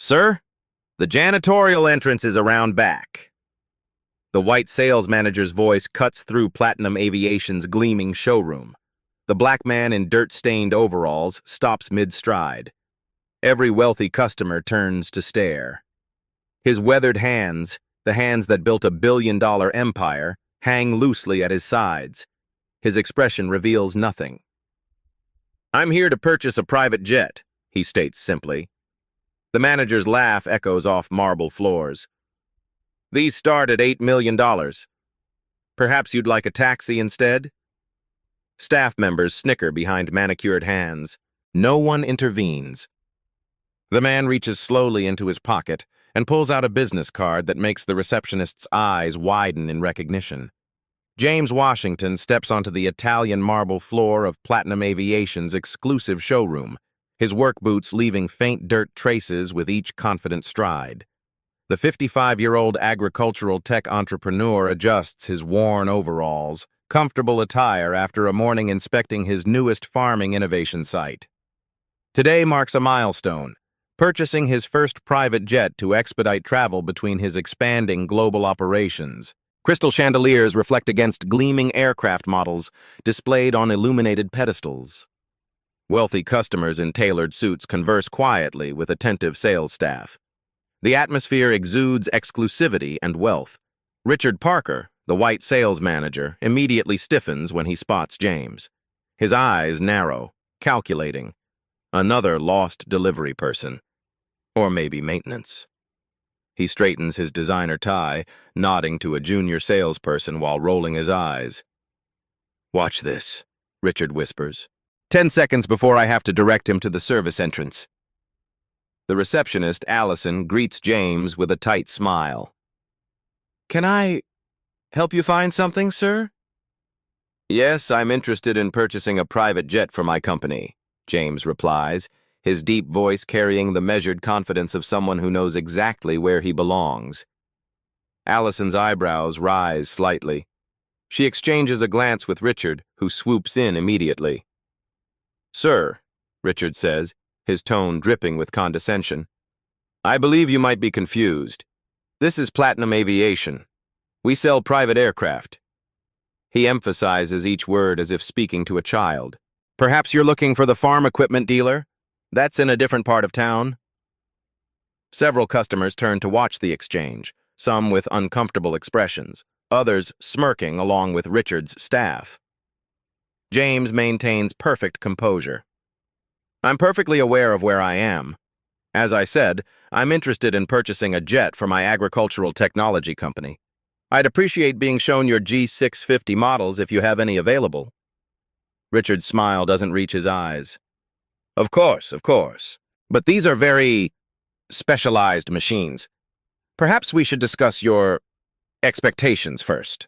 Sir, the janitorial entrance is around back. The white sales manager's voice cuts through Platinum Aviation's gleaming showroom. The black man in dirt-stained overalls stops mid-stride. Every wealthy customer turns to stare. His weathered hands, the hands that built a billion-dollar empire, hang loosely at his sides. His expression reveals nothing. "I'm here to purchase a private jet," he states simply. The manager's laugh echoes off marble floors. "These start at $8 million. Perhaps you'd like a taxi instead?" Staff members snicker behind manicured hands. No one intervenes. The man reaches slowly into his pocket and pulls out a business card that makes the receptionist's eyes widen in recognition. James Washington steps onto the Italian marble floor of Platinum Aviation's exclusive showroom, his work boots leaving faint dirt traces with each confident stride. The 55-year-old agricultural tech entrepreneur adjusts his worn overalls, comfortable attire after a morning inspecting his newest farming innovation site. Today marks a milestone, purchasing his first private jet to expedite travel between his expanding global operations. Crystal chandeliers reflect against gleaming aircraft models displayed on illuminated pedestals. Wealthy customers in tailored suits converse quietly with attentive sales staff. The atmosphere exudes exclusivity and wealth. Richard Parker, the white sales manager, immediately stiffens when he spots James. His eyes narrow, calculating. Another lost delivery person. Or maybe maintenance. He straightens his designer tie, nodding to a junior salesperson while rolling his eyes. "Watch this," Richard whispers. 10 seconds before I have to direct him to the service entrance. The receptionist, Allison, greets James with a tight smile. "Can I help you find something, sir?" "Yes, I'm interested in purchasing a private jet for my company," James replies, his deep voice carrying the measured confidence of someone who knows exactly where he belongs. Allison's eyebrows rise slightly. She exchanges a glance with Richard, who swoops in immediately. "Sir," Richard says, his tone dripping with condescension, "I believe you might be confused. This is Platinum Aviation. We sell private aircraft." He emphasizes each word as if speaking to a child. "Perhaps you're looking for the farm equipment dealer? That's in a different part of town." Several customers turn to watch the exchange, some with uncomfortable expressions, others smirking along with Richard's staff. James maintains perfect composure. "I'm perfectly aware of where I am. As I said, I'm interested in purchasing a jet for my agricultural technology company. I'd appreciate being shown your G650 models if you have any available." Richard's smile doesn't reach his eyes. Of course. But these are very specialized machines. Perhaps we should discuss your expectations first."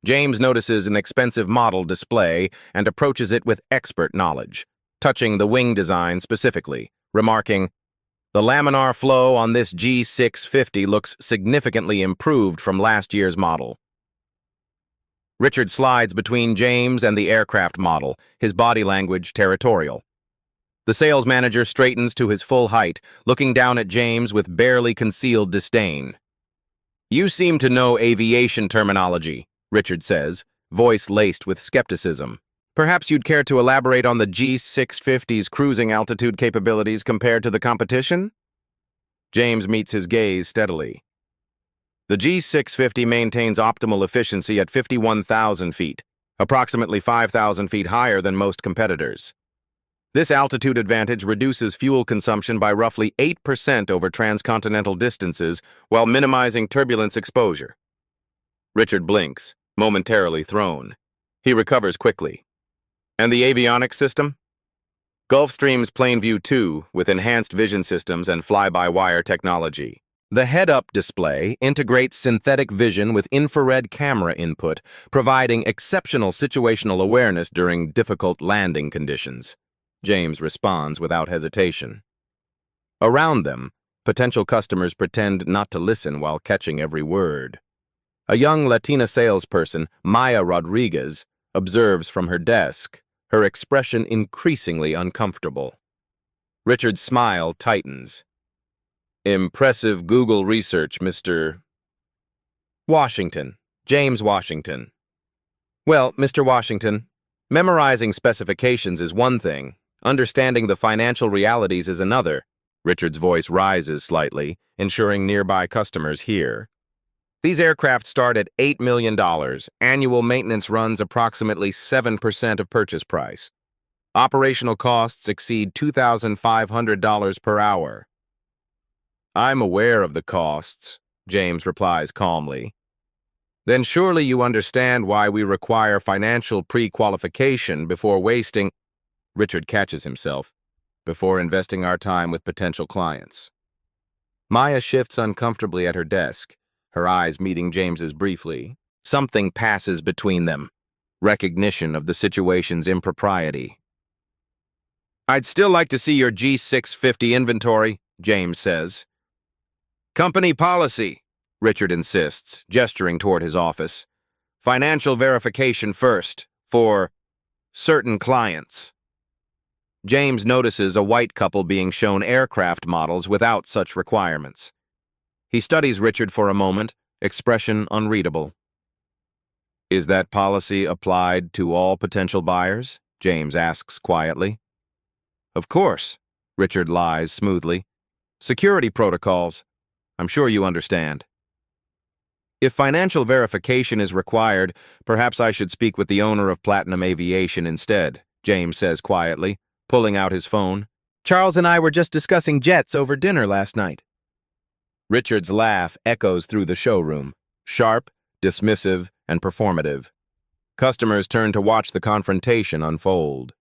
James notices an expensive model display and approaches it with expert knowledge, touching the wing design specifically, remarking, "The laminar flow on this G650 looks significantly improved from last year's model." Richard slides between James and the aircraft model, his body language territorial. The sales manager straightens to his full height, looking down at James with barely concealed disdain. "You seem to know aviation terminology," Richard says, voice laced with skepticism. "Perhaps you'd care to elaborate on the G650's cruising altitude capabilities compared to the competition?" James meets his gaze steadily. The G650 maintains optimal efficiency at 51,000 feet, approximately 5,000 feet higher than most competitors. This altitude advantage reduces fuel consumption by roughly 8% over transcontinental distances while minimizing turbulence exposure. Richard blinks, momentarily thrown. He recovers quickly. "And the avionics system?" "Gulfstream's PlaneView 2 with enhanced vision systems and fly-by-wire technology. The head-up display integrates synthetic vision with infrared camera input, providing exceptional situational awareness during difficult landing conditions," James responds without hesitation. Around them, potential customers pretend not to listen while catching every word. A young Latina salesperson, Maya Rodriguez, observes from her desk, her expression increasingly uncomfortable. Richard's smile tightens. Impressive Google research, Mr. Washington. James Washington. Well, Mr. Washington, memorizing specifications is one thing. Understanding the financial realities is another. Richard's voice rises slightly, ensuring nearby customers hear. These aircraft start at $8 million. Annual maintenance runs approximately 7% of purchase price. Operational costs exceed $2,500 per hour. I'm aware of the costs, James replies calmly. Then surely you understand why we require financial pre-qualification before wasting... Richard catches himself, before investing our time with potential clients. Maya shifts uncomfortably at her desk, her eyes meeting James's briefly. Something passes between them. Recognition of the situation's impropriety. I'd still like to see your G650 inventory, James says. Company policy, Richard insists, gesturing toward his office. Financial verification first, for certain clients. James notices a white couple being shown aircraft models without such requirements. He studies Richard for a moment, expression unreadable. Is that policy applied to all potential buyers? James asks quietly. Of course, Richard lies smoothly. Security protocols. I'm sure you understand. If financial verification is required, perhaps I should speak with the owner of Platinum Aviation instead, James says quietly, pulling out his phone. Charles and I were just discussing jets over dinner last night. Richard's laugh echoes through the showroom, sharp, dismissive, and performative. Customers turn to watch the confrontation unfold.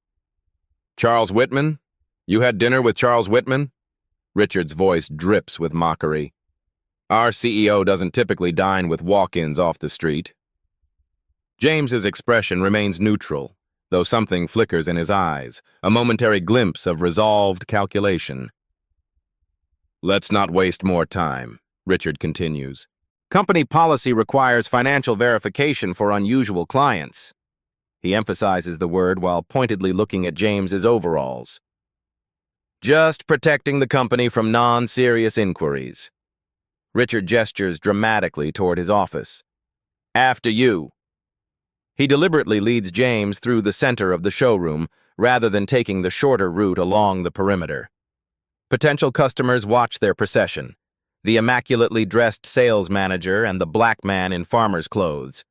Charles Whitman? You had dinner with Charles Whitman? Richard's voice drips with mockery. Our CEO doesn't typically dine with walk-ins off the street. James's expression remains neutral, though something flickers in his eyes, a momentary glimpse of resolved calculation. Let's not waste more time, Richard continues. Company policy requires financial verification for unusual clients. He emphasizes the word while pointedly looking at James's overalls. Just protecting the company from non-serious inquiries. Richard gestures dramatically toward his office. After you. He deliberately leads James through the center of the showroom, rather than taking the shorter route along the perimeter. Potential customers watch their procession, the immaculately dressed sales manager and the black man in farmer's clothes.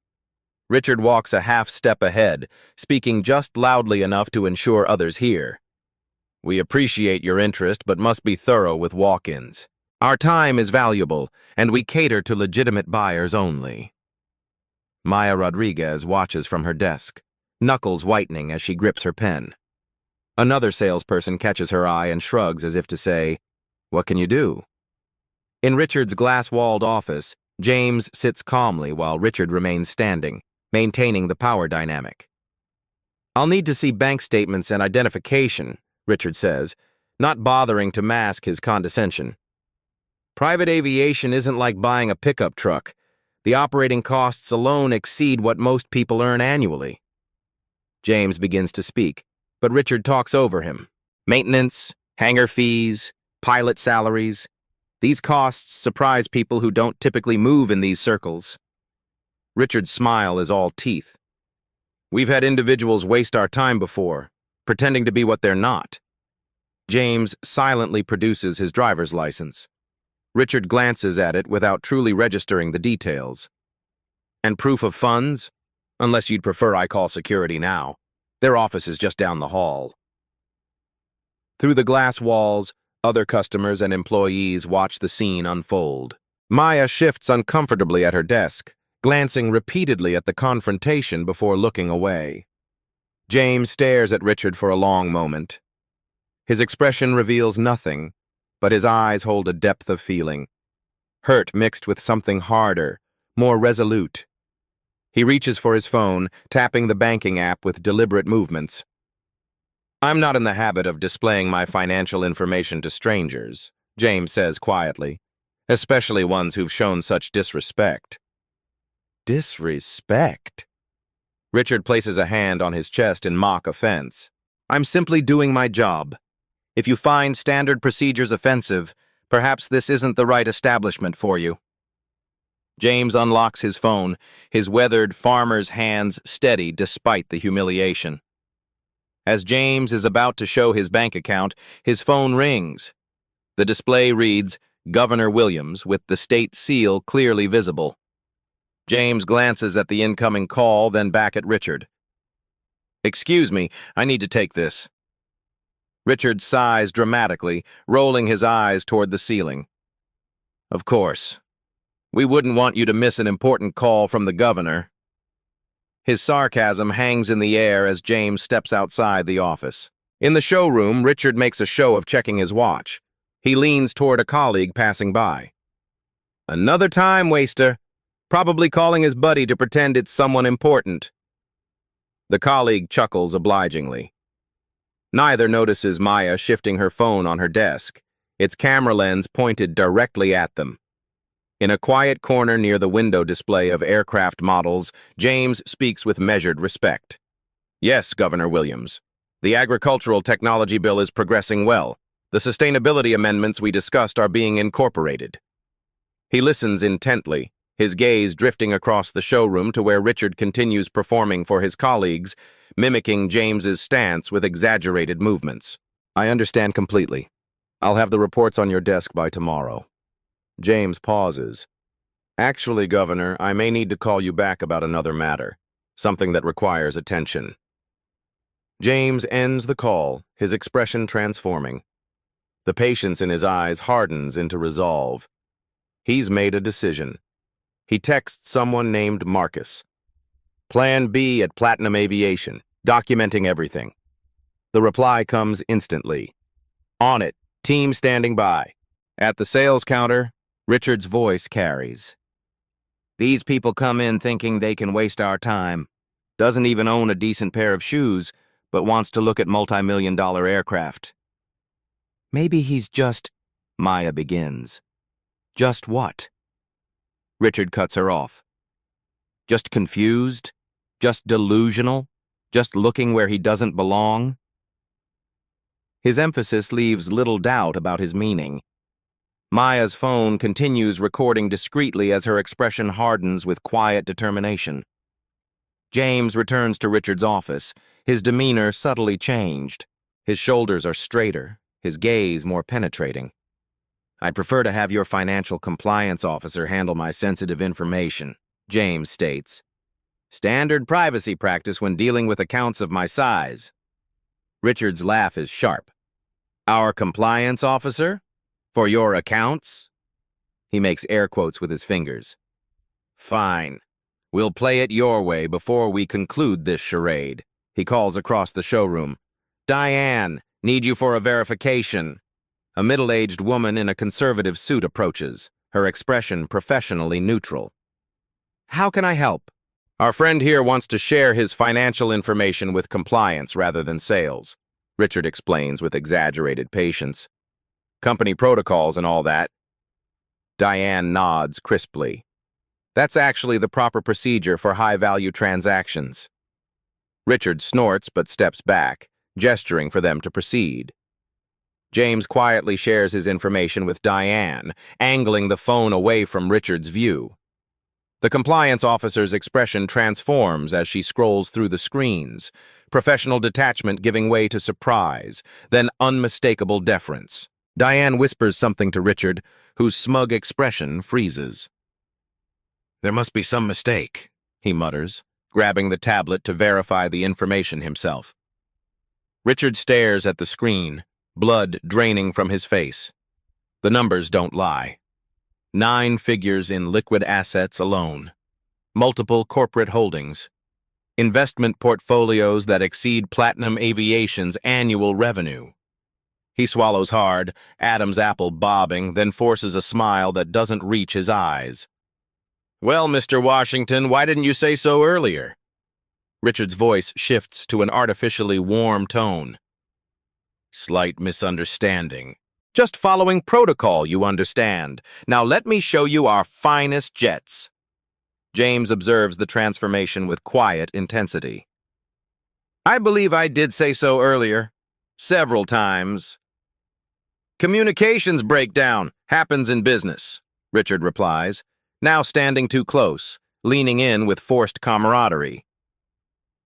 Richard walks a half step ahead, speaking just loudly enough to ensure others hear. We appreciate your interest, but must be thorough with walk-ins. Our time is valuable, and we cater to legitimate buyers only. Maya Rodriguez watches from her desk, knuckles whitening as she grips her pen. Another salesperson catches her eye and shrugs as if to say, "What can you do?" In Richard's glass-walled office, James sits calmly while Richard remains standing, maintaining the power dynamic. I'll need to see bank statements and identification, Richard says, not bothering to mask his condescension. Private aviation isn't like buying a pickup truck. The operating costs alone exceed what most people earn annually. James begins to speak, but Richard talks over him. Maintenance, hangar fees, pilot salaries. These costs surprise people who don't typically move in these circles. Richard's smile is all teeth. We've had individuals waste our time before, pretending to be what they're not. James silently produces his driver's license. Richard glances at it without truly registering the details. And proof of funds? Unless you'd prefer I call security now. Their office is just down the hall. Through the glass walls, other customers and employees watch the scene unfold. Maya shifts uncomfortably at her desk, glancing repeatedly at the confrontation before looking away. James stares at Richard for a long moment. His expression reveals nothing, but his eyes hold a depth of feeling. Hurt mixed with something harder, more resolute. He reaches for his phone, tapping the banking app with deliberate movements. I'm not in the habit of displaying my financial information to strangers, James says quietly, especially ones who've shown such disrespect. Disrespect? Richard places a hand on his chest in mock offense. I'm simply doing my job. If you find standard procedures offensive, Perhaps this isn't the right establishment for you. James unlocks his phone, his weathered farmer's hands steady despite the humiliation. As James is about to show his bank account, his phone rings. The display reads, Governor Williams, with the state seal clearly visible. James glances at the incoming call, then back at Richard. "Excuse me, I need to take this." Richard sighs dramatically, rolling his eyes toward the ceiling. "Of course. We wouldn't want you to miss an important call from the governor." His sarcasm hangs in the air as James steps outside the office. In the showroom, Richard makes a show of checking his watch. He leans toward a colleague passing by. "Another time waster. Probably calling his buddy to pretend it's someone important." The colleague chuckles obligingly. Neither notices Maya shifting her phone on her desk, its camera lens pointed directly at them. In a quiet corner near the window display of aircraft models, James speaks with measured respect. "Yes, Governor Williams. The agricultural technology bill is progressing well. The sustainability amendments we discussed are being incorporated." He listens intently, his gaze drifting across the showroom to where Richard continues performing for his colleagues, mimicking James's stance with exaggerated movements. "I understand completely. I'll have the reports on your desk by tomorrow." James pauses. "Actually, Governor, I may need to call you back about another matter, something that requires attention." James ends the call, his expression transforming. The patience in his eyes hardens into resolve. He's made a decision. He texts someone named Marcus. "Plan B at Platinum Aviation, documenting everything." The reply comes instantly. "On it, team standing by." At the sales counter, Richard's voice carries. "These people come in thinking they can waste our time. Doesn't even own a decent pair of shoes, but wants to look at multi-million-dollar aircraft." "Maybe he's just—" Maya begins. "Just what?" Richard cuts her off. "Just confused? Just delusional? Just looking where he doesn't belong?" His emphasis leaves little doubt about his meaning. Maya's phone continues recording discreetly as her expression hardens with quiet determination. James returns to Richard's office, his demeanor subtly changed. His shoulders are straighter, his gaze more penetrating. "I'd prefer to have your financial compliance officer handle my sensitive information," James states. "Standard privacy practice when dealing with accounts of my size." Richard's laugh is sharp. "Our compliance officer? For your accounts?" He makes air quotes with his fingers. "Fine. We'll play it your way before we conclude this charade." He calls across the showroom. "Diane, need you for a verification." A middle-aged woman in a conservative suit approaches, her expression professionally neutral. "How can I help?" "Our friend here wants to share his financial information with compliance rather than sales," Richard explains with exaggerated patience. "Company protocols and all that." Diane nods crisply. "That's actually the proper procedure for high-value transactions." Richard snorts but steps back, gesturing for them to proceed. James quietly shares his information with Diane, angling the phone away from Richard's view. The compliance officer's expression transforms as she scrolls through the screens, professional detachment giving way to surprise, then unmistakable deference. Diane whispers something to Richard, whose smug expression freezes. "There must be some mistake," he mutters, grabbing the tablet to verify the information himself. Richard stares at the screen, blood draining from his face. The numbers don't lie. 9 figures in liquid assets alone. Multiple corporate holdings. Investment portfolios that exceed Platinum Aviation's annual revenue. He swallows hard, Adam's apple bobbing, then forces a smile that doesn't reach his eyes. "Well, Mr. Washington, why didn't you say so earlier?" Richard's voice shifts to an artificially warm tone. "Slight misunderstanding. Just following protocol, you understand. Now let me show you our finest jets." James observes the transformation with quiet intensity. "I believe I did say so earlier. Several times." Communications breakdown happens in business, Richard replies, now standing too close, leaning in with forced camaraderie.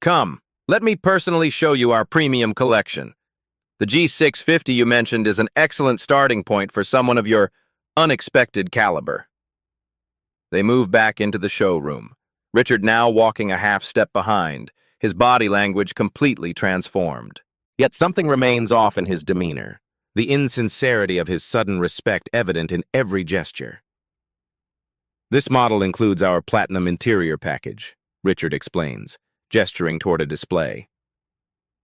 Come, let me personally show you our premium collection. The G650 you mentioned is an excellent starting point for someone of your unexpected caliber. They move back into the showroom, Richard now walking a half step behind, his body language completely transformed. Yet something remains off in his demeanor, the insincerity of his sudden respect evident in every gesture. This model includes our platinum interior package, Richard explains, gesturing toward a display.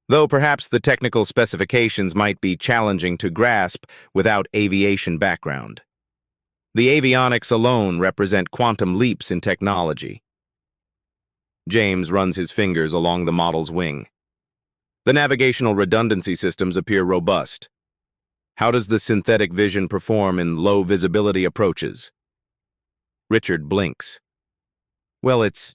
Though perhaps the technical specifications might be challenging to grasp without aviation background. The avionics alone represent quantum leaps in technology. James runs his fingers along the model's wing. The navigational redundancy systems appear robust. How does the synthetic vision perform in low-visibility approaches? Richard blinks. Well, it's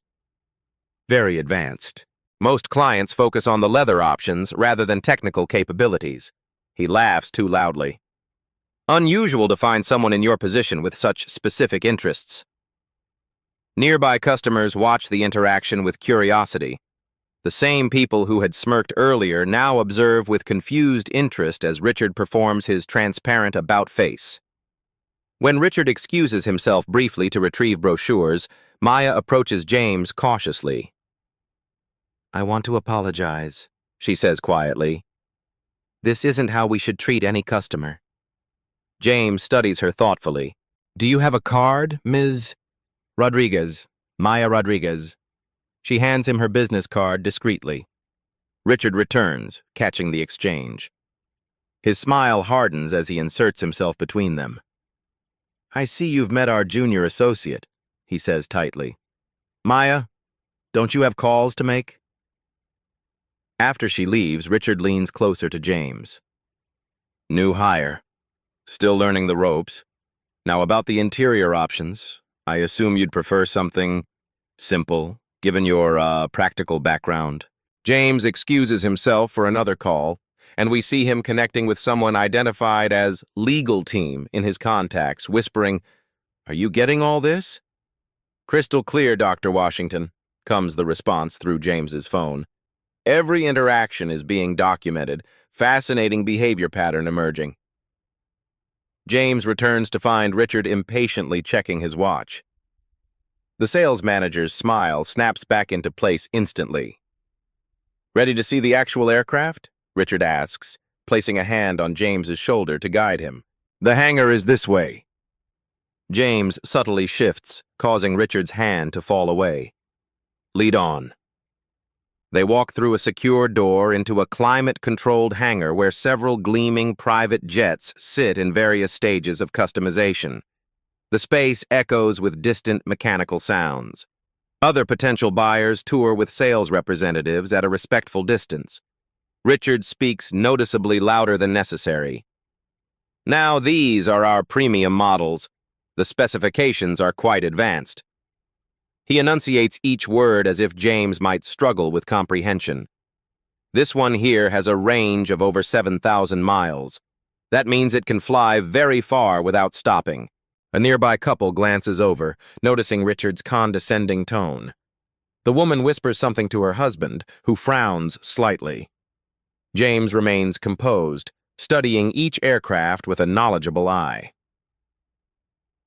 very advanced. Most clients focus on the leather options rather than technical capabilities. He laughs too loudly. Unusual to find someone in your position with such specific interests. Nearby customers watch the interaction with curiosity. The same people who had smirked earlier now observe with confused interest as Richard performs his transparent about-face. When Richard excuses himself briefly to retrieve brochures, Maya approaches James cautiously. "I want to apologize," she says quietly. "This isn't how we should treat any customer." James studies her thoughtfully. "Do you have a card, Ms. Rodriguez, Maya Rodriguez?" She hands him her business card discreetly. Richard returns, catching the exchange. His smile hardens as he inserts himself between them. "I see you've met our junior associate," he says tightly. "Maya, don't you have calls to make?" After she leaves, Richard leans closer to James. "New hire. Still learning the ropes. Now about the interior options, I assume you'd prefer something simple, given your practical background." James excuses himself for another call, and we see him connecting with someone identified as legal team in his contacts, whispering, "Are you getting all this?" "Crystal clear, Dr. Washington," comes the response through James's phone. Every interaction is being documented, fascinating behavior pattern emerging. James returns to find Richard impatiently checking his watch. The sales manager's smile snaps back into place instantly. "Ready to see the actual aircraft?" Richard asks, placing a hand on James's shoulder to guide him. "The hangar is this way." James subtly shifts, causing Richard's hand to fall away. "Lead on." They walk through a secure door into a climate-controlled hangar where several gleaming private jets sit in various stages of customization. The space echoes with distant mechanical sounds. Other potential buyers tour with sales representatives at a respectful distance. Richard speaks noticeably louder than necessary. "Now these are our premium models. The specifications are quite advanced." He enunciates each word as if James might struggle with comprehension. "This one here has a range of over 7,000 miles. That means it can fly very far without stopping." A nearby couple glances over, noticing Richard's condescending tone. The woman whispers something to her husband, who frowns slightly. James remains composed, studying each aircraft with a knowledgeable eye.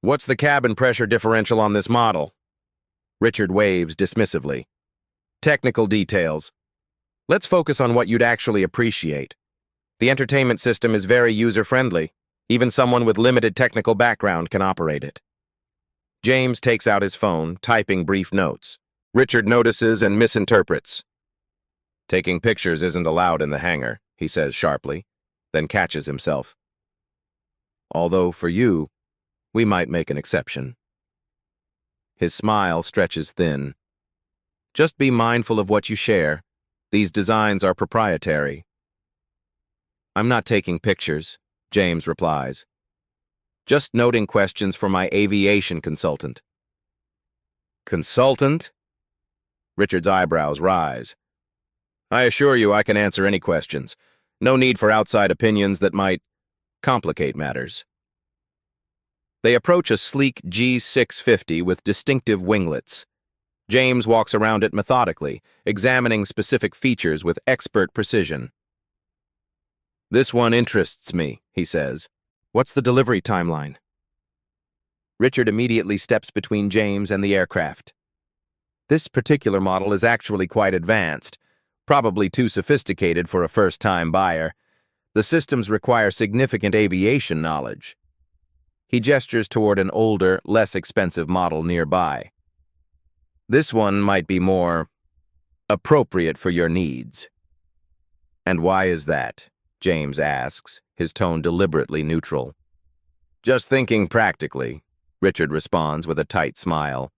"What's the cabin pressure differential on this model?" Richard waves dismissively. "Technical details. Let's focus on what you'd actually appreciate. The entertainment system is very user-friendly. Even someone with limited technical background can operate it." James takes out his phone, typing brief notes. Richard notices and misinterprets. "Taking pictures isn't allowed in the hangar," he says sharply, then catches himself. "Although for you, we might make an exception." His smile stretches thin. "Just be mindful of what you share. These designs are proprietary." "I'm not taking pictures," James replies. "Just noting questions for my aviation consultant." "Consultant?" Richard's eyebrows rise. "I assure you I can answer any questions. No need for outside opinions that might complicate matters. They approach a sleek G650 with distinctive winglets. James walks around it methodically, examining specific features with expert precision. "This one interests me," he says. "What's the delivery timeline?" Richard immediately steps between James and the aircraft. This particular model is actually quite advanced, probably too sophisticated for a first-time buyer. The systems require significant aviation knowledge. He gestures toward an older, less expensive model nearby. "This one might be more appropriate for your needs." "And why is that?" James asks, his tone deliberately neutral. "Just thinking practically," Richard responds with a tight smile.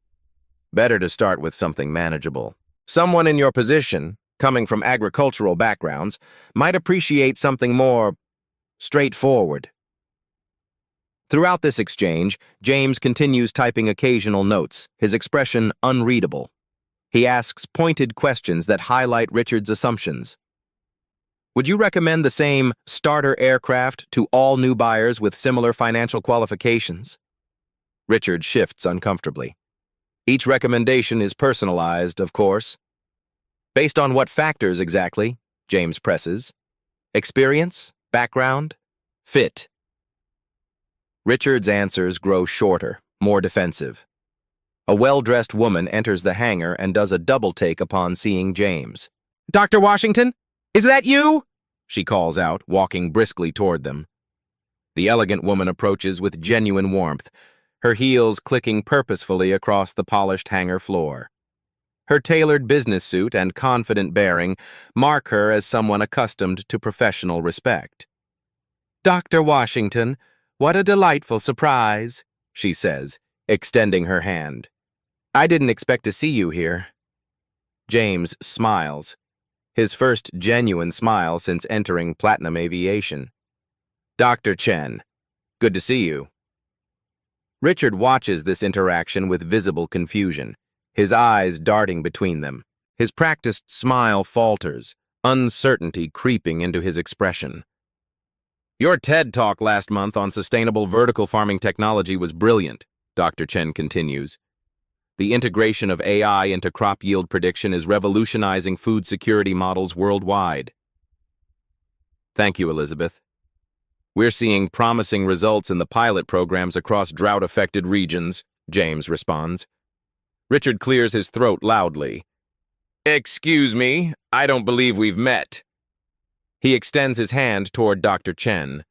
"Better to start with something manageable. Someone in your position, coming from agricultural backgrounds, might appreciate something more straightforward." Throughout this exchange, James continues typing occasional notes, his expression unreadable. He asks pointed questions that highlight Richard's assumptions. "Would you recommend the same starter aircraft to all new buyers with similar financial qualifications?" Richard shifts uncomfortably. "Each recommendation is personalized, of course." "Based on what factors exactly?" James presses. "Experience? Background? Fit?" Richard's answers grow shorter, more defensive. A well-dressed woman enters the hangar and does a double-take upon seeing James. "Dr. Washington? Is that you?" she calls out, walking briskly toward them. The elegant woman approaches with genuine warmth, her heels clicking purposefully across the polished hangar floor. Her tailored business suit and confident bearing mark her as someone accustomed to professional respect. "Dr. Washington, what a delightful surprise," she says, extending her hand. "I didn't expect to see you here." James smiles, his first genuine smile since entering Platinum Aviation. "Dr. Chen, good to see you." Richard watches this interaction with visible confusion, his eyes darting between them. His practiced smile falters, uncertainty creeping into his expression. "Your TED Talk last month on sustainable vertical farming technology was brilliant," Dr. Chen continues. "The integration of AI into crop yield prediction is revolutionizing food security models worldwide." "Thank you, Elizabeth. We're seeing promising results in the pilot programs across drought-affected regions," James responds. Richard clears his throat loudly. "Excuse me, I don't believe we've met." He extends his hand toward Dr. Chen.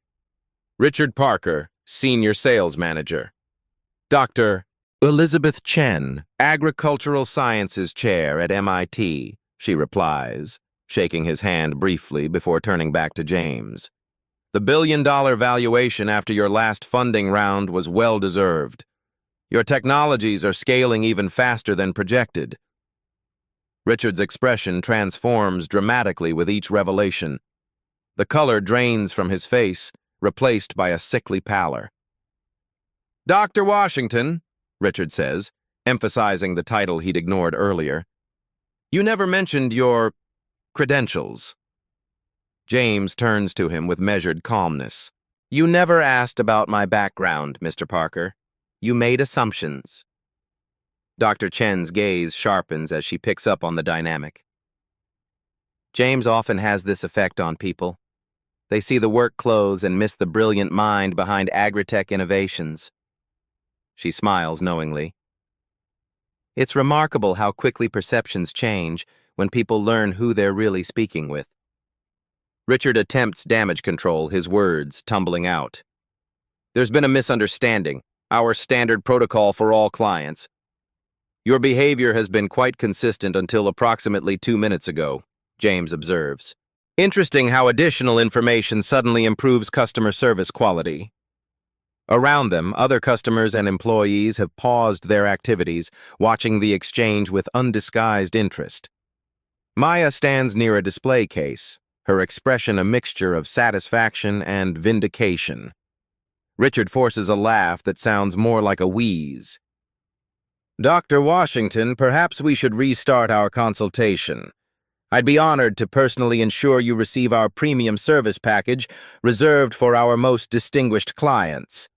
"Richard Parker, Senior Sales Manager." "Dr. Elizabeth Chen, Agricultural Sciences Chair at MIT, she replies, shaking his hand briefly before turning back to James. "The billion-dollar valuation after your last funding round was well-deserved. Your technologies are scaling even faster than projected." Richard's expression transforms dramatically with each revelation. The color drains from his face, replaced by a sickly pallor. "Dr. Washington," Richard says, emphasizing the title he'd ignored earlier, "you never mentioned your credentials." James turns to him with measured calmness. "You never asked about my background, Mr. Parker. You made assumptions." Dr. Chen's gaze sharpens as she picks up on the dynamic. "James often has this effect on people. They see the work clothes and miss the brilliant mind behind agritech innovations." She smiles knowingly. "It's remarkable how quickly perceptions change when people learn who they're really speaking with." Richard attempts damage control, his words tumbling out. "There's been a misunderstanding, our standard protocol for all clients. Your behavior has been quite consistent until approximately 2 minutes ago," James observes. "Interesting how additional information suddenly improves customer service quality." Around them, other customers and employees have paused their activities, watching the exchange with undisguised interest. Maya stands near a display case, her expression a mixture of satisfaction and vindication. Richard forces a laugh that sounds more like a wheeze. "Dr. Washington, perhaps we should restart our consultation. I'd be honored to personally ensure you receive our premium service package reserved for our most distinguished clients.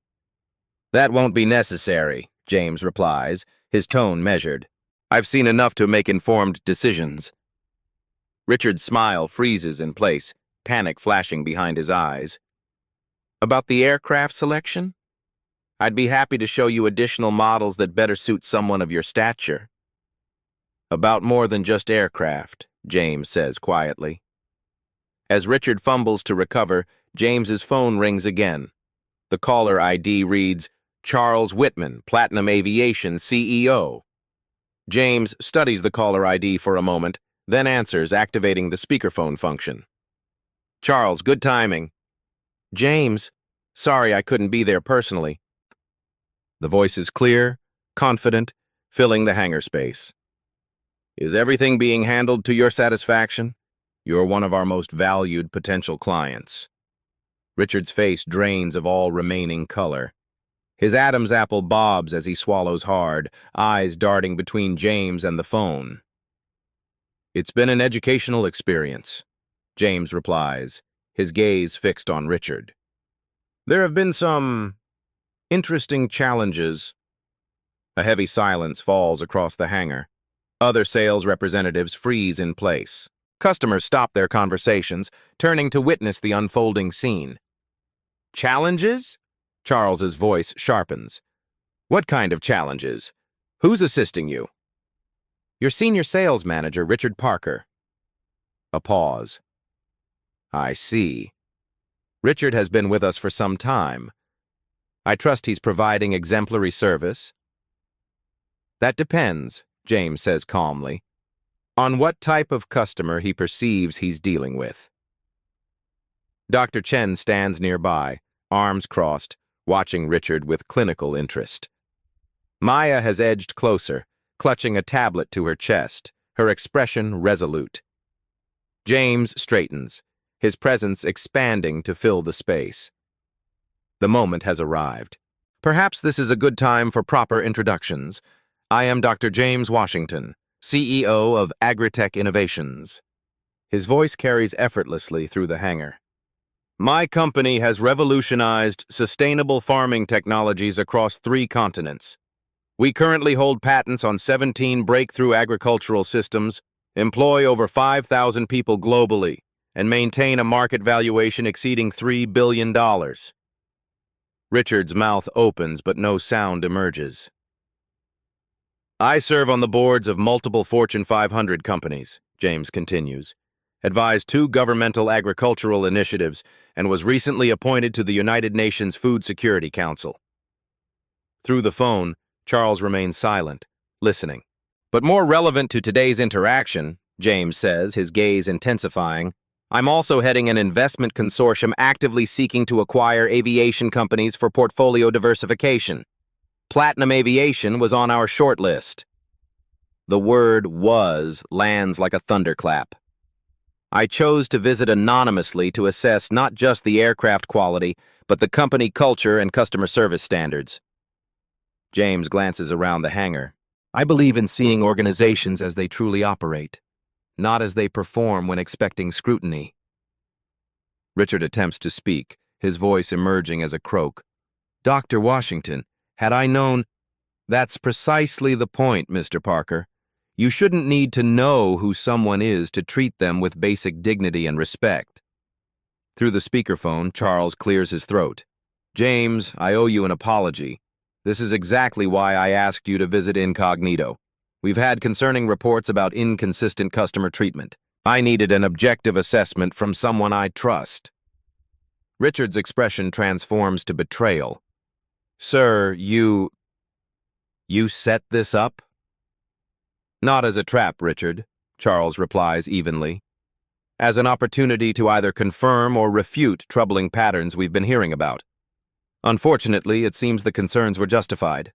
That won't be necessary, James replies, his tone measured. I've seen enough to make informed decisions. Richard's smile freezes in place, panic flashing behind his eyes. About the aircraft selection? I'd be happy to show you additional models that better suit someone of your stature. About more than just aircraft, James says quietly. As Richard fumbles to recover, James's phone rings again. The caller ID reads, Charles Whitman, Platinum Aviation CEO. James studies the caller ID for a moment, then answers, activating the speakerphone function. Charles, good timing. James, sorry I couldn't be there personally. The voice is clear, confident, filling the hangar space. Is everything being handled to your satisfaction? You're one of our most valued potential clients. Richard's face drains of all remaining color. His Adam's apple bobs as he swallows hard, eyes darting between James and the phone. It's been an educational experience, James replies, his gaze fixed on Richard. There have been some interesting challenges. A heavy silence falls across the hangar. Other sales representatives freeze in place. Customers stop their conversations, turning to witness the unfolding scene. Challenges? Charles's voice sharpens. What kind of challenges? Who's assisting you? Your senior sales manager, Richard Parker. A pause. I see. Richard has been with us for some time. I trust he's providing exemplary service. That depends, James says calmly, on what type of customer he perceives he's dealing with. Dr. Chen stands nearby, arms crossed, watching Richard with clinical interest. Maya has edged closer, clutching a tablet to her chest, her expression resolute. James straightens, his presence expanding to fill the space. The moment has arrived. Perhaps this is a good time for proper introductions. I am Dr. James Washington, CEO of Agritech Innovations. His voice carries effortlessly through the hangar. My company has revolutionized sustainable farming technologies across 3 continents. We currently hold patents on 17 breakthrough agricultural systems, employ over 5,000 people globally, and maintain a market valuation exceeding $3 billion. Richard's mouth opens, but no sound emerges. I serve on the boards of multiple Fortune 500 companies, James continues, advised 2 governmental agricultural initiatives, and was recently appointed to the United Nations Food Security Council. Through the phone, Charles remains silent, listening. But more relevant to today's interaction, James says, his gaze intensifying, I'm also heading an investment consortium actively seeking to acquire aviation companies for portfolio diversification. Platinum Aviation was on our short list. The word "was" lands like a thunderclap. I chose to visit anonymously to assess not just the aircraft quality, but the company culture and customer service standards. James glances around the hangar. I believe in seeing organizations as they truly operate, not as they perform when expecting scrutiny. Richard attempts to speak, his voice emerging as a croak. Dr. Washington, had I known... That's precisely the point, Mr. Parker. You shouldn't need to know who someone is to treat them with basic dignity and respect. Through the speakerphone, Charles clears his throat. James, I owe you an apology. This is exactly why I asked you to visit incognito. We've had concerning reports about inconsistent customer treatment. I needed an objective assessment from someone I trust. Richard's expression transforms to betrayal. Sir, you set this up? Not as a trap, Richard, Charles replies evenly. As an opportunity to either confirm or refute troubling patterns we've been hearing about. Unfortunately, it seems the concerns were justified.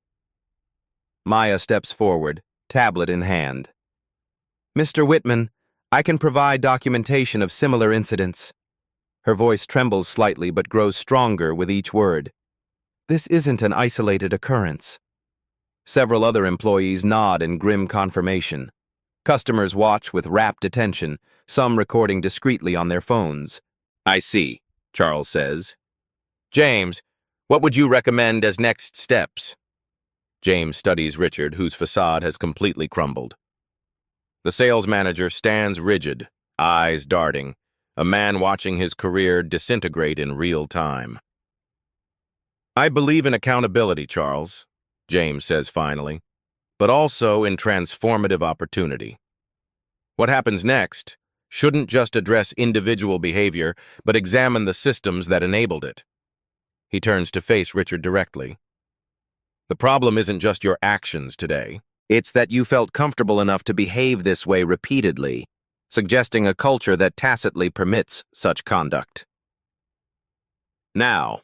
Maya steps forward, tablet in hand. Mr. Whitman, I can provide documentation of similar incidents. Her voice trembles slightly but grows stronger with each word. This isn't an isolated occurrence. Several other employees nod in grim confirmation. Customers watch with rapt attention, some recording discreetly on their phones. "I see," Charles says. "James, what would you recommend as next steps?" James studies Richard, whose facade has completely crumbled. The sales manager stands rigid, eyes darting, a man watching his career disintegrate in real time. "I believe in accountability, Charles," James says finally, "but also in transformative opportunity. What happens next shouldn't just address individual behavior, but examine the systems that enabled it." He turns to face Richard directly. "The problem isn't just your actions today. It's that you felt comfortable enough to behave this way repeatedly, suggesting a culture that tacitly permits such conduct." "Now,"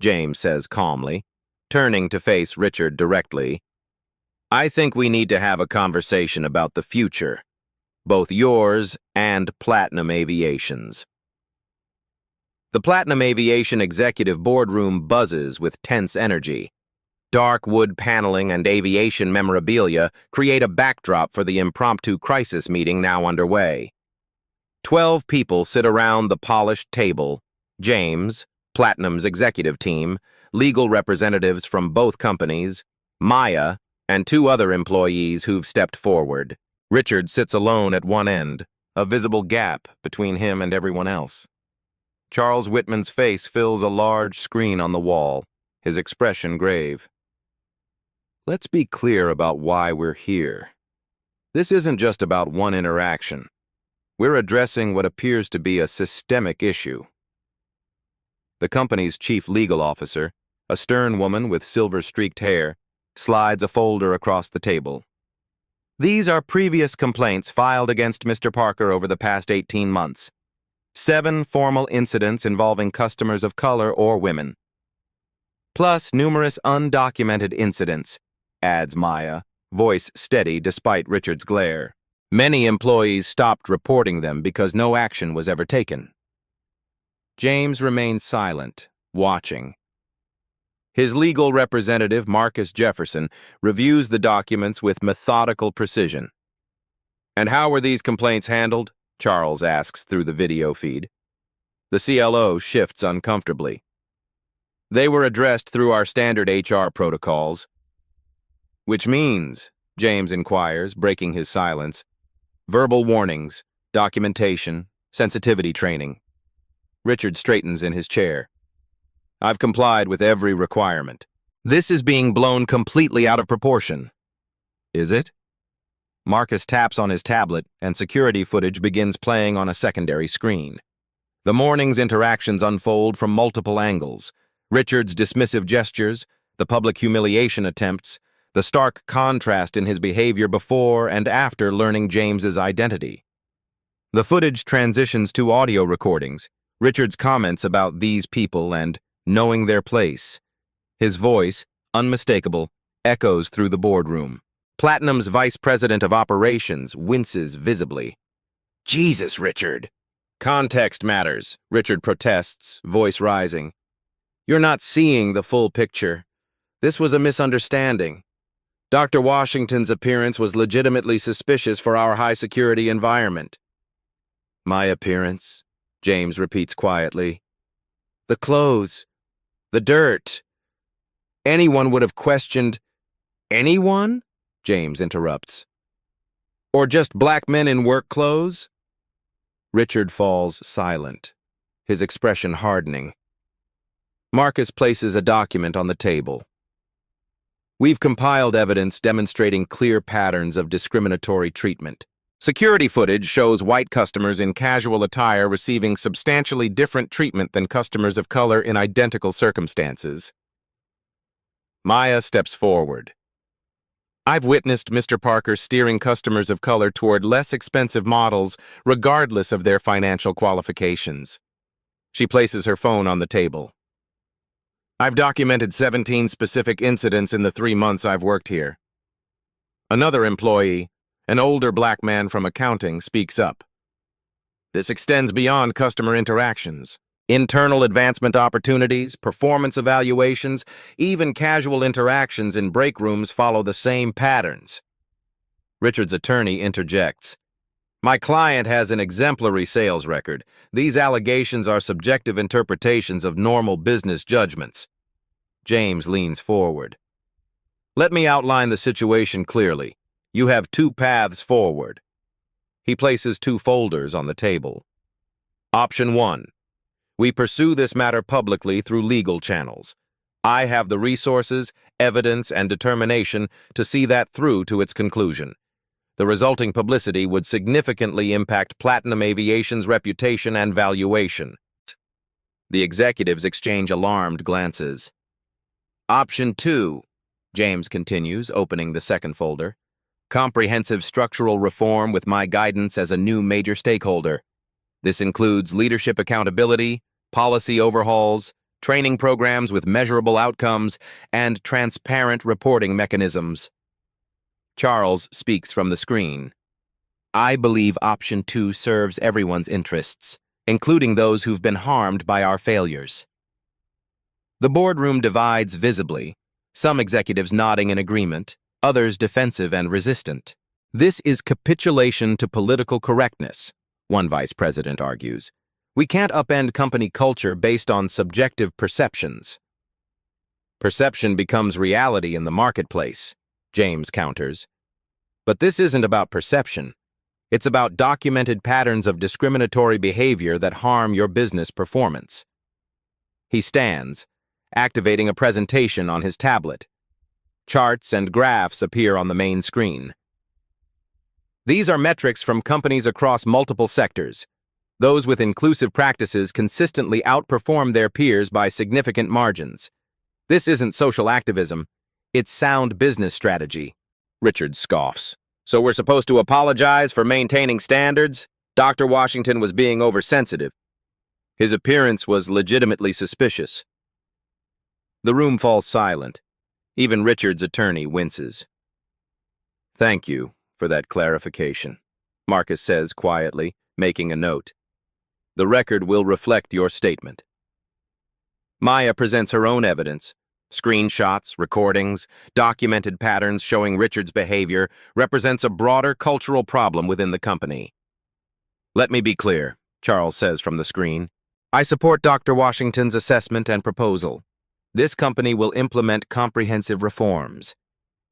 James says calmly, turning to face Richard directly, "I think we need to have a conversation about the future, both yours and Platinum Aviation's." The Platinum Aviation executive boardroom buzzes with tense energy. Dark wood paneling and aviation memorabilia create a backdrop for the impromptu crisis meeting now underway. 12 people sit around the polished table: James, Platinum's executive team, legal representatives from both companies, Maya, and 2 other employees who've stepped forward. Richard sits alone at one end, a visible gap between him and everyone else. Charles Whitman's face fills a large screen on the wall, his expression grave. "Let's be clear about why we're here. This isn't just about one interaction. We're addressing what appears to be a systemic issue." The company's chief legal officer, a stern woman with silver-streaked hair, slides a folder across the table. "These are previous complaints filed against Mr. Parker over the past 18 months. 7 formal incidents involving customers of color or women. Plus numerous undocumented incidents," adds Maya, voice steady despite Richard's glare. "Many employees stopped reporting them because no action was ever taken." James remains silent, watching. His legal representative, Marcus Jefferson, reviews the documents with methodical precision. "And how were these complaints handled?" Charles asks through the video feed. The CLO shifts uncomfortably. "They were addressed through our standard HR protocols." "Which means," James inquires, breaking his silence, "verbal warnings, documentation, sensitivity training." Richard straightens in his chair. "I've complied with every requirement." "This is being blown completely out of proportion." "Is it?" Marcus taps on his tablet, and security footage begins playing on a secondary screen. The morning's interactions unfold from multiple angles: Richard's dismissive gestures, the public humiliation attempts, the stark contrast in his behavior before and after learning James's identity. The footage transitions to audio recordings, Richard's comments about these people and knowing their place. His voice, unmistakable, echoes through the boardroom. Platinum's vice president of operations winces visibly. "Jesus, Richard." "Context matters," Richard protests, voice rising. "You're not seeing the full picture. This was a misunderstanding. Dr. Washington's appearance was legitimately suspicious for our high-security environment." "My appearance?" James repeats quietly. "The clothes, the dirt. Anyone would have questioned—" "Anyone?" James interrupts. "Or just black men in work clothes?" Richard falls silent, his expression hardening. Marcus places a document on the table. "We've compiled evidence demonstrating clear patterns of discriminatory treatment. Security footage shows white customers in casual attire receiving substantially different treatment than customers of color in identical circumstances." Maya steps forward. "I've witnessed Mr. Parker steering customers of color toward less expensive models regardless of their financial qualifications." She places her phone on the table. "I've documented 17 specific incidents in the 3 months I've worked here." Another employee, an older black man from accounting, speaks up. "This extends beyond customer interactions. Internal advancement opportunities, performance evaluations, even casual interactions in break rooms follow the same patterns." Richard's attorney interjects. My client has an exemplary sales record. These allegations are subjective interpretations of normal business judgments. James leans forward. Let me outline the situation clearly. You have two paths forward. He places two folders on the table. Option 1. We pursue this matter publicly through legal channels. I have the resources, evidence, and determination to see that through to its conclusion. The resulting publicity would significantly impact Platinum Aviation's reputation and valuation. The executives exchange alarmed glances. Option 2, James continues, opening the second folder. Comprehensive structural reform with my guidance as a new major stakeholder. This includes leadership accountability, policy overhauls, training programs with measurable outcomes, and transparent reporting mechanisms. Charles speaks from the screen. I believe option 2 serves everyone's interests, including those who've been harmed by our failures. The boardroom divides visibly, some executives nodding in agreement, others defensive and resistant. This is capitulation to political correctness, one vice president argues. We can't upend company culture based on subjective perceptions. Perception becomes reality in the marketplace, James counters. But this isn't about perception. It's about documented patterns of discriminatory behavior that harm your business performance. He stands, activating a presentation on his tablet. Charts and graphs appear on the main screen. These are metrics from companies across multiple sectors. Those with inclusive practices consistently outperform their peers by significant margins. This isn't social activism, it's sound business strategy. Richard scoffs. So we're supposed to apologize for maintaining standards? Dr. Washington was being oversensitive. His appearance was legitimately suspicious. The room falls silent. Even Richard's attorney winces. Thank you for that clarification, Marcus says quietly, making a note. The record will reflect your statement. Maya presents her own evidence. Screenshots, recordings, documented patterns showing Richard's behavior represents a broader cultural problem within the company. Let me be clear, Charles says from the screen. I support Dr. Washington's assessment and proposal. This company will implement comprehensive reforms.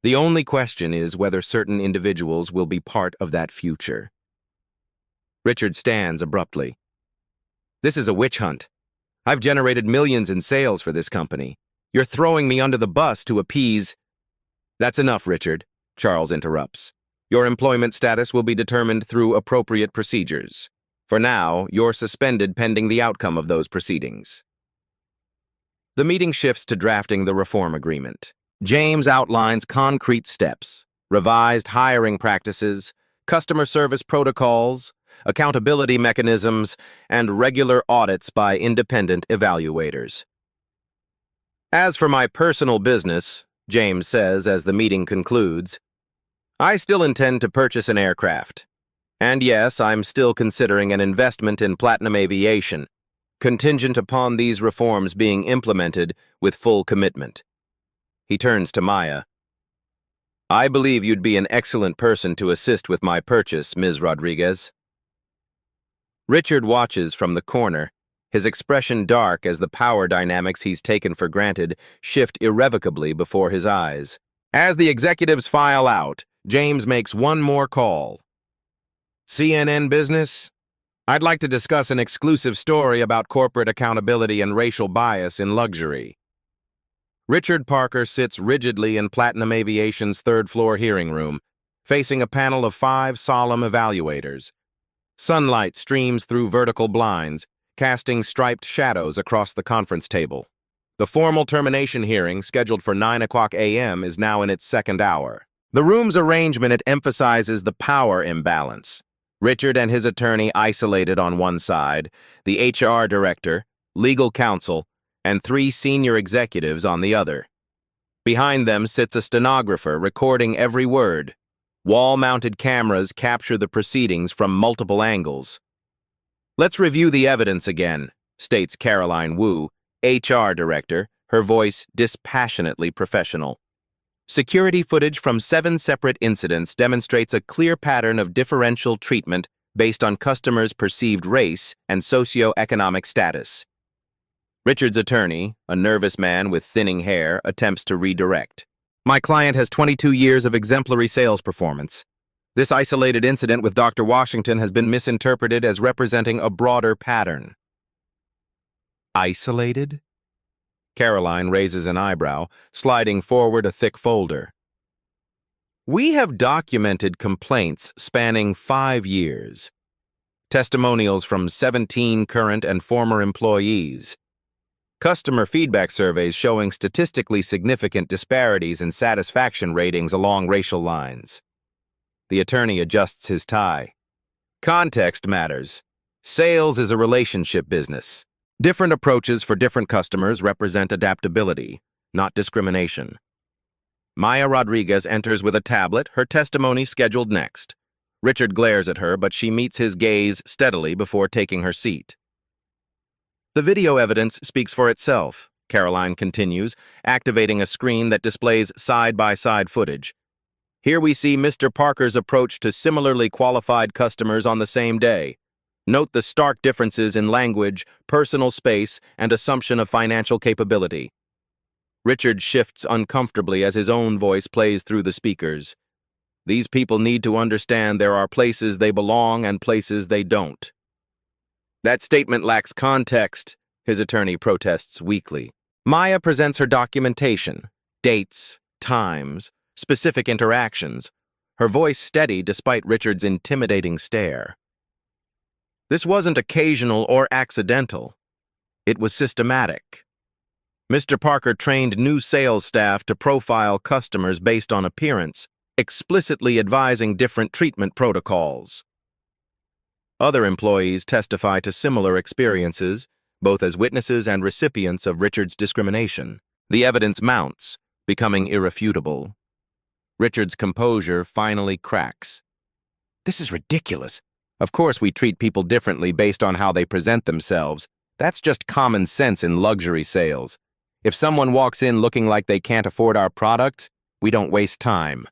The only question is whether certain individuals will be part of that future. Richard stands abruptly. This is a witch hunt. I've generated millions in sales for this company. You're throwing me under the bus to appease... That's enough, Richard, Charles interrupts. Your employment status will be determined through appropriate procedures. For now, you're suspended pending the outcome of those proceedings. The meeting shifts to drafting the reform agreement. James outlines concrete steps, revised hiring practices, customer service protocols, accountability mechanisms, and regular audits by independent evaluators. As for my personal business, James says as the meeting concludes, I still intend to purchase an aircraft. And yes, I'm still considering an investment in Platinum Aviation, contingent upon these reforms being implemented with full commitment. He turns to Maya. I believe you'd be an excellent person to assist with my purchase, Ms. Rodriguez. Richard watches from the corner, his expression dark as the power dynamics he's taken for granted shift irrevocably before his eyes. As the executives file out, James makes one more call. CNN Business? I'd like to discuss an exclusive story about corporate accountability and racial bias in luxury. Richard Parker sits rigidly in Platinum Aviation's third-floor hearing room, facing a panel of 5 solemn evaluators. Sunlight streams through vertical blinds, casting striped shadows across the conference table. The formal termination hearing, scheduled for 9 o'clock a.m., is now in its second hour. The room's arrangement emphasizes the power imbalance. Richard and his attorney isolated on one side, the HR director, legal counsel, and 3 senior executives on the other. Behind them sits a stenographer recording every word. Wall-mounted cameras capture the proceedings from multiple angles. Let's review the evidence again, states Caroline Wu, HR director, her voice dispassionately professional. Security footage from 7 separate incidents demonstrates a clear pattern of differential treatment based on customers' perceived race and socioeconomic status. Richard's attorney, a nervous man with thinning hair, attempts to redirect. My client has 22 years of exemplary sales performance. This isolated incident with Dr. Washington has been misinterpreted as representing a broader pattern. Isolated? Caroline raises an eyebrow, sliding forward a thick folder. We have documented complaints spanning 5 years. Testimonials from 17 current and former employees. Customer feedback surveys showing statistically significant disparities in satisfaction ratings along racial lines. The attorney adjusts his tie. Context matters. Sales is a relationship business. Different approaches for different customers represent adaptability, not discrimination. Maya Rodriguez enters with a tablet, her testimony scheduled next. Richard glares at her, but she meets his gaze steadily before taking her seat. The video evidence speaks for itself, Caroline continues, activating a screen that displays side-by-side footage. Here we see Mr. Parker's approach to similarly qualified customers on the same day. Note the stark differences in language, personal space, and assumption of financial capability. Richard shifts uncomfortably as his own voice plays through the speakers. These people need to understand there are places they belong and places they don't. That statement lacks context, his attorney protests weakly. Maya presents her documentation, dates, times, specific interactions, her voice steady despite Richard's intimidating stare. This wasn't occasional or accidental. It was systematic. Mr. Parker trained new sales staff to profile customers based on appearance, explicitly advising different treatment protocols. Other employees testify to similar experiences, both as witnesses and recipients of Richard's discrimination. The evidence mounts, becoming irrefutable. Richard's composure finally cracks. This is ridiculous. Of course we treat people differently based on how they present themselves. That's just common sense in luxury sales. If someone walks in looking like they can't afford our products, we don't waste time.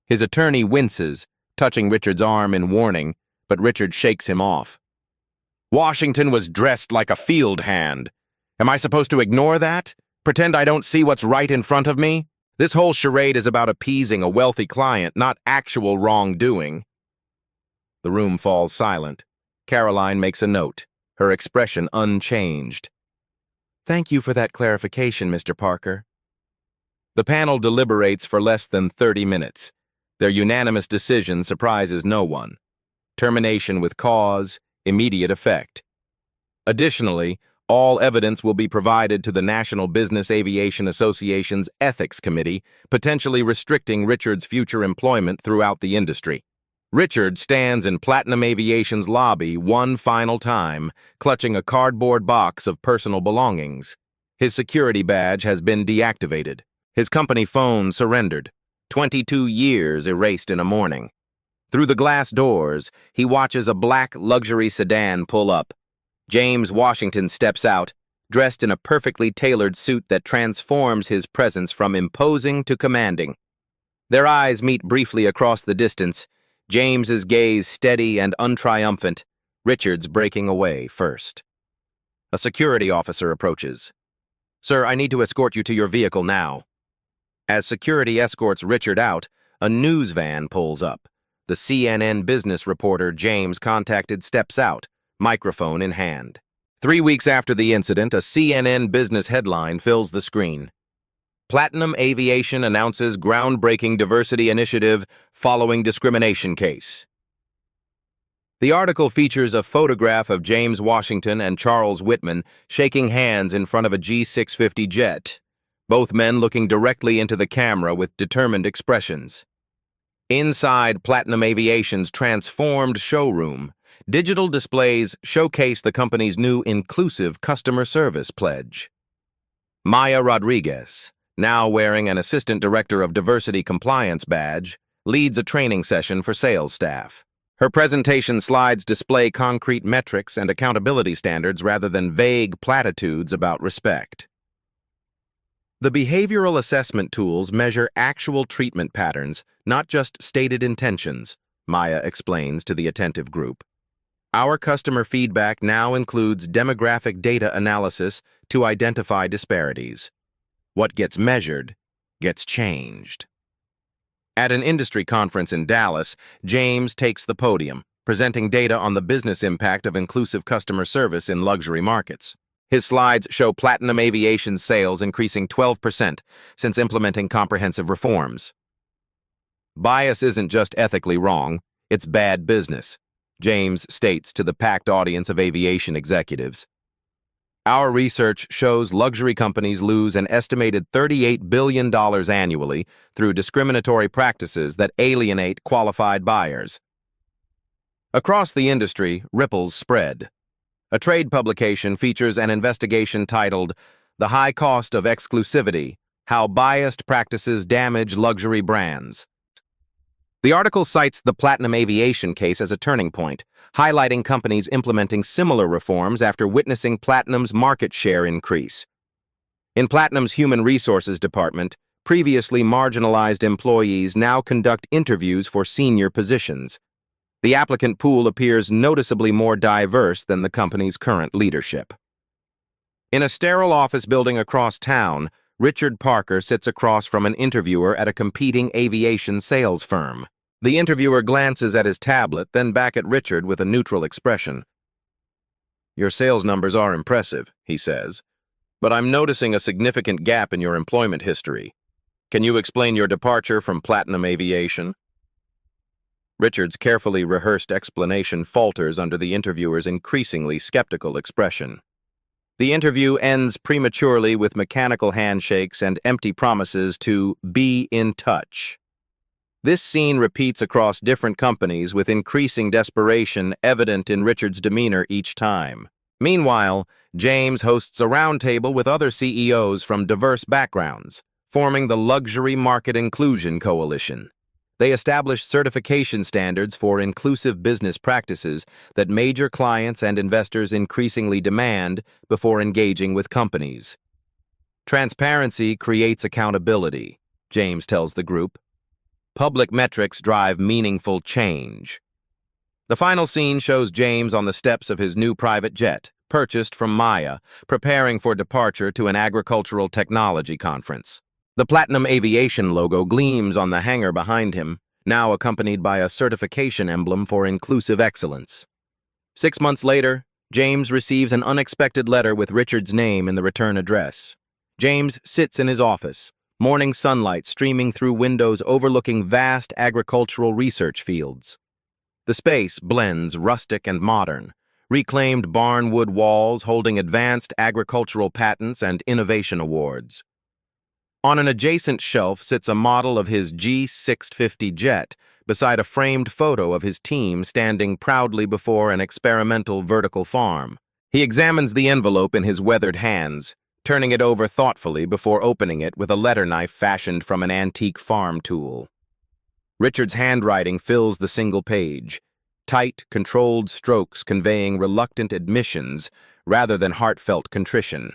His attorney winces, touching Richard's arm in warning, but Richard shakes him off. Washington was dressed like a field hand. Am I supposed to ignore that? Pretend I don't see what's right in front of me? This whole charade is about appeasing a wealthy client, not actual wrongdoing. The room falls silent. Caroline makes a note, her expression unchanged. Thank you for that clarification, Mr. Parker. The panel deliberates for less than 30 minutes. Their unanimous decision surprises no one. Termination with cause, immediate effect. Additionally, all evidence will be provided to the National Business Aviation Association's Ethics Committee, potentially restricting Richard's future employment throughout the industry. Richard stands in Platinum Aviation's lobby one final time, clutching a cardboard box of personal belongings. His security badge has been deactivated. His company phone surrendered. 22 years erased in a morning. Through the glass doors, he watches a black luxury sedan pull up. James Washington steps out, dressed in a perfectly tailored suit that transforms his presence from imposing to commanding. Their eyes meet briefly across the distance, James's gaze steady and untriumphant, Richard's breaking away first. A security officer approaches. Sir, I need to escort you to your vehicle now. As security escorts Richard out, a news van pulls up. The CNN business reporter James contacted steps out, microphone in hand. 3 weeks after the incident, a CNN business headline fills the screen. Platinum Aviation announces groundbreaking diversity initiative following discrimination case. The article features a photograph of James Washington and Charles Whitman shaking hands in front of a G650 jet, both men looking directly into the camera with determined expressions. Inside Platinum Aviation's transformed showroom, digital displays showcase the company's new inclusive customer service pledge. Maya Rodriguez, now wearing an Assistant Director of Diversity Compliance badge, leads a training session for sales staff. Her presentation slides display concrete metrics and accountability standards rather than vague platitudes about respect. The behavioral assessment tools measure actual treatment patterns, not just stated intentions, Maya explains to the attentive group. Our customer feedback now includes demographic data analysis to identify disparities. What gets measured gets changed. At an industry conference in Dallas, James takes the podium, presenting data on the business impact of inclusive customer service in luxury markets. His slides show Platinum Aviation's sales increasing 12% since implementing comprehensive reforms. Bias isn't just ethically wrong, it's bad business, James states to the packed audience of aviation executives. Our research shows luxury companies lose an estimated $38 billion annually through discriminatory practices that alienate qualified buyers. Across the industry, ripples spread. A trade publication features an investigation titled, "The High Cost of Exclusivity: How Biased Practices Damage Luxury Brands." The article cites the Platinum Aviation case as a turning point, highlighting companies implementing similar reforms after witnessing Platinum's market share increase. In Platinum's Human Resources Department, previously marginalized employees now conduct interviews for senior positions. The applicant pool appears noticeably more diverse than the company's current leadership. In a sterile office building across town, Richard Parker sits across from an interviewer at a competing aviation sales firm. The interviewer glances at his tablet, then back at Richard with a neutral expression. "Your sales numbers are impressive," he says, "but I'm noticing a significant gap in your employment history. Can you explain your departure from Platinum Aviation?" Richard's carefully rehearsed explanation falters under the interviewer's increasingly skeptical expression. The interview ends prematurely with mechanical handshakes and empty promises to be in touch. This scene repeats across different companies with increasing desperation evident in Richard's demeanor each time. Meanwhile, James hosts a roundtable with other CEOs from diverse backgrounds, forming the Luxury Market Inclusion Coalition. They establish certification standards for inclusive business practices that major clients and investors increasingly demand before engaging with companies. Transparency creates accountability, James tells the group. Public metrics drive meaningful change. The final scene shows James on the steps of his new private jet, purchased from Maya, preparing for departure to an agricultural technology conference. The Platinum Aviation logo gleams on the hangar behind him, now accompanied by a certification emblem for inclusive excellence. 6 months later, James receives an unexpected letter with Richard's name in the return address. James sits in his office, morning sunlight streaming through windows overlooking vast agricultural research fields. The space blends rustic and modern, reclaimed barnwood walls holding advanced agricultural patents and innovation awards. On an adjacent shelf sits a model of his G650 jet beside a framed photo of his team standing proudly before an experimental vertical farm. He examines the envelope in his weathered hands, turning it over thoughtfully before opening it with a letter knife fashioned from an antique farm tool. Richard's handwriting fills the single page, tight, controlled strokes conveying reluctant admissions rather than heartfelt contrition.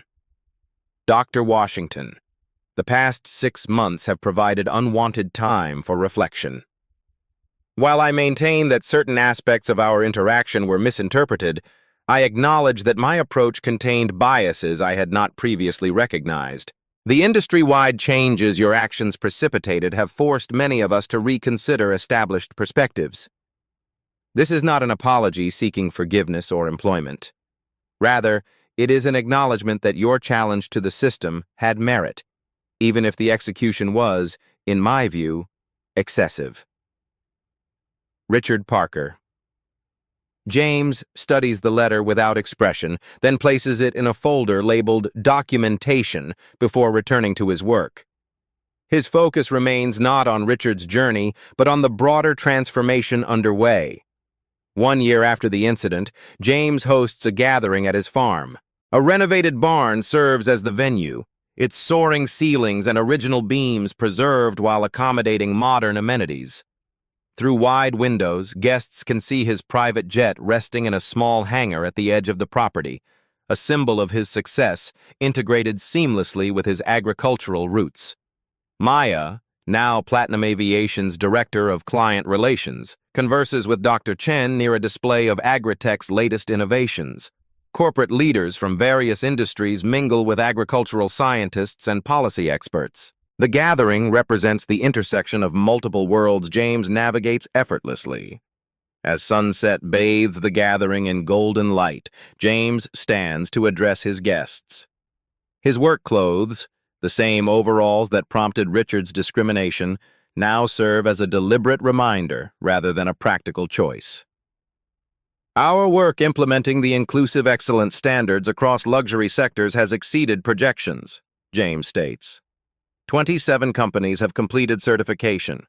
Dr. Washington, the past 6 months have provided unwanted time for reflection. While I maintain that certain aspects of our interaction were misinterpreted, I acknowledge that my approach contained biases I had not previously recognized. The industry-wide changes your actions precipitated have forced many of us to reconsider established perspectives. This is not an apology seeking forgiveness or employment. Rather, it is an acknowledgement that your challenge to the system had merit, even if the execution was, in my view, excessive. Richard Parker. James studies the letter without expression, then places it in a folder labeled Documentation before returning to his work. His focus remains not on Richard's journey, but on the broader transformation underway. 1 year after the incident, James hosts a gathering at his farm. A renovated barn serves as the venue, its soaring ceilings and original beams preserved while accommodating modern amenities. Through wide windows, guests can see his private jet resting in a small hangar at the edge of the property, a symbol of his success, integrated seamlessly with his agricultural roots. Maya, now Platinum Aviation's Director of Client Relations, converses with Dr. Chen near a display of Agritech's latest innovations. Corporate leaders from various industries mingle with agricultural scientists and policy experts. The gathering represents the intersection of multiple worlds James navigates effortlessly. As sunset bathes the gathering in golden light, James stands to address his guests. His work clothes, the same overalls that prompted Richard's discrimination, now serve as a deliberate reminder rather than a practical choice. Our work implementing the inclusive excellence standards across luxury sectors has exceeded projections, James states. 27 companies have completed certification.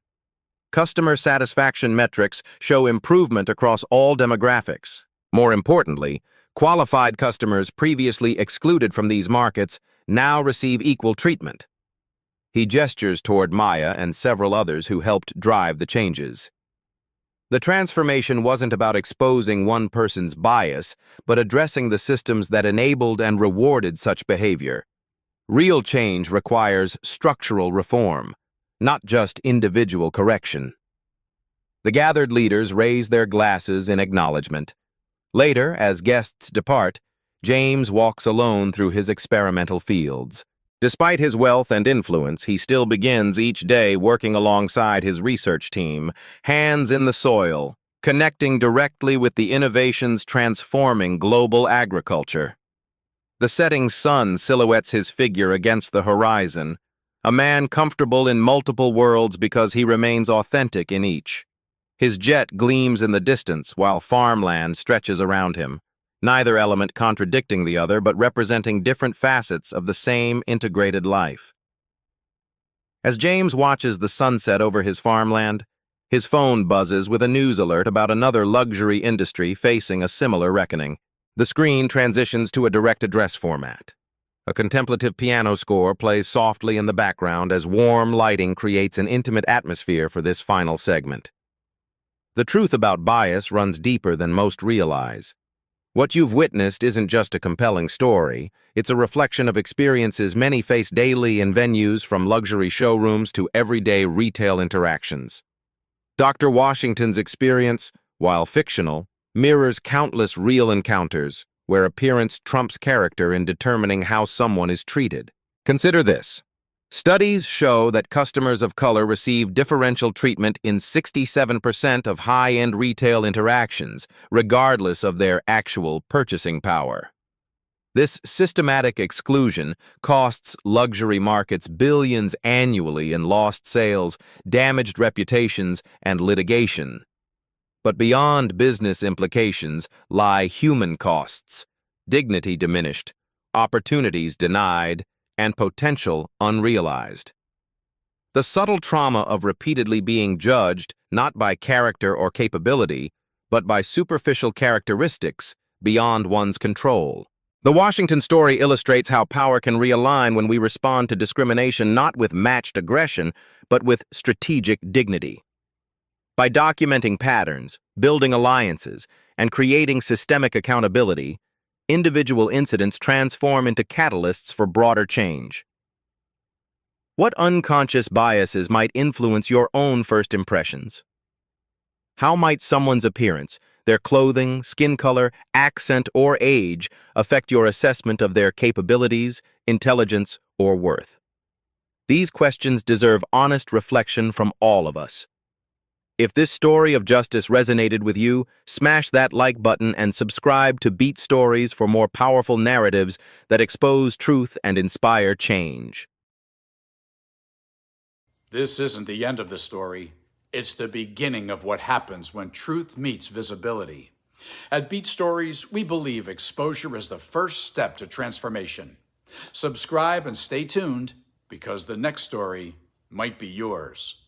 Customer satisfaction metrics show improvement across all demographics. More importantly, qualified customers previously excluded from these markets now receive equal treatment. He gestures toward Maya and several others who helped drive the changes. The transformation wasn't about exposing one person's bias, but addressing the systems that enabled and rewarded such behavior. Real change requires structural reform, not just individual correction. The gathered leaders raise their glasses in acknowledgement. Later, as guests depart, James walks alone through his experimental fields. Despite his wealth and influence, he still begins each day working alongside his research team, hands in the soil, connecting directly with the innovations transforming global agriculture. The setting sun silhouettes his figure against the horizon, a man comfortable in multiple worlds because he remains authentic in each. His jet gleams in the distance while farmland stretches around him, neither element contradicting the other but representing different facets of the same integrated life. As James watches the sunset over his farmland, his phone buzzes with a news alert about another luxury industry facing a similar reckoning. The screen transitions to a direct address format. A contemplative piano score plays softly in the background as warm lighting creates an intimate atmosphere for this final segment. The truth about bias runs deeper than most realize. What you've witnessed isn't just a compelling story, it's a reflection of experiences many face daily in venues from luxury showrooms to everyday retail interactions. Dr. Washington's experience, while fictional, mirrors countless real encounters where appearance trumps character in determining how someone is treated. Consider this. Studies show that customers of color receive differential treatment in 67% of high-end retail interactions, regardless of their actual purchasing power. This systematic exclusion costs luxury markets billions annually in lost sales, damaged reputations, and litigation. But beyond business implications lie human costs, dignity diminished, opportunities denied, and potential unrealized. The subtle trauma of repeatedly being judged not by character or capability, but by superficial characteristics beyond one's control. The Washington story illustrates how power can realign when we respond to discrimination not with matched aggression, but with strategic dignity. By documenting patterns, building alliances, and creating systemic accountability, individual incidents transform into catalysts for broader change. What unconscious biases might influence your own first impressions? How might someone's appearance, their clothing, skin color, accent, or age affect your assessment of their capabilities, intelligence, or worth? These questions deserve honest reflection from all of us. If this story of justice resonated with you, smash that like button and subscribe to Beat Stories for more powerful narratives that expose truth and inspire change. This isn't the end of the story. It's the beginning of what happens when truth meets visibility. At Beat Stories, we believe exposure is the first step to transformation. Subscribe and stay tuned, because the next story might be yours.